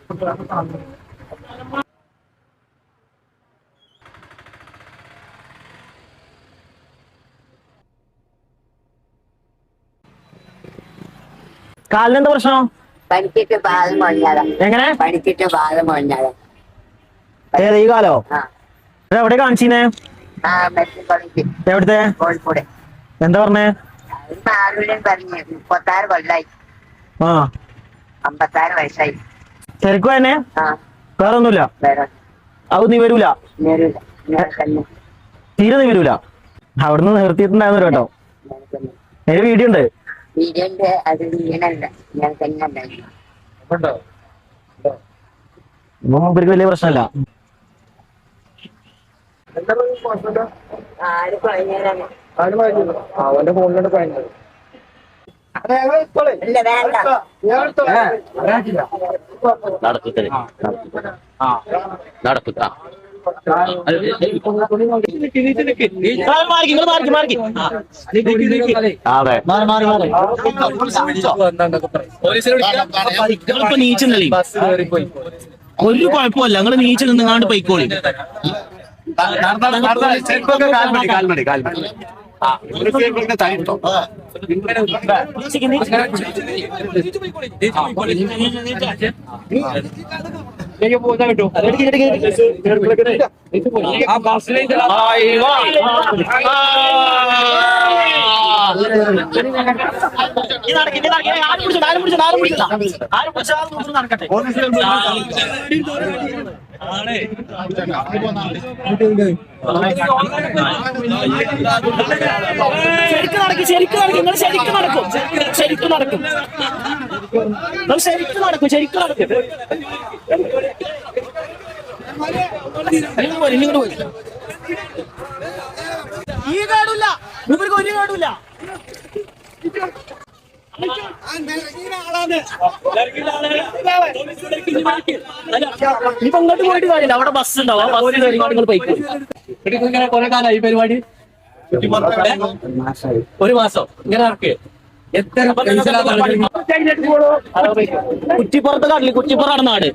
കാലിനെന്താ പ്രശ്നം? പഠിച്ചിട്ട് പാലം മുഴഞ്ഞാലോ. എങ്ങനെ പഠിച്ചിട്ട് പാലം മുഴഞ്ഞാലോ? ഏതാ ഈ കാലോ? എവിടെ കാണിച്ചീനെ? Medical college. എവിടുത്തെ? കോഴിക്കോട്. എന്താ പറഞ്ഞേ? ആരുടെയും പറഞ്ഞു 36 കൊല്ലായി. 56 വയസ്സായി. ശരിക്കും തന്നെ? വേറൊന്നുമില്ല. അത് നീ വരൂല? തീരെ നീ വരൂല? അവിടുന്ന് നിർത്തിയിട്ടുണ്ടായിരുന്നു കേട്ടോ. ഒരു വീഡിയോ ഉണ്ട്. വീഡിയോന്റെ അത് വീണല്ല, ഞാൻ തന്നെ ഉണ്ടായിരുന്നു. മൂപ്പർക്ക് വലിയ പ്രശ്നമല്ല. അവന്റെ ഫോണിലോട്ട് പോയത് നടക്കുക. ഒരു കുഴപ്പമില്ല, നിങ്ങള് നീച്ച് നിന്നാണ്ട് പോയിക്കോളി. ശരിക്കും നടക്കും, ശരിക്കും നടക്കും, നിങ്ങൾ ശരിക്കും നടക്കും, ശരിക്കും നടക്കും, ശരിക്കും നടക്കും, ശരിക്കും നടക്കും. ഈ കാടില്ല, ഇവർക്ക് ഒരു കാടില്ല. ഇപ്പൊ അങ്ങോട്ട് പോയിട്ട് കാര്യമില്ല, അവിടെ ബസ് ഉണ്ടാവും. ആ ബസ്സിൽ നിങ്ങൾ പോയിക്കോ. കുറെ കാലമായി പരിപാടി. ഒരു മാസം ഇങ്ങനെ നടക്കേ. എത്ര കുറ്റിപ്പുറത്ത് കാട്ടില്, കുറ്റിപ്പുറമാണ് നാട്.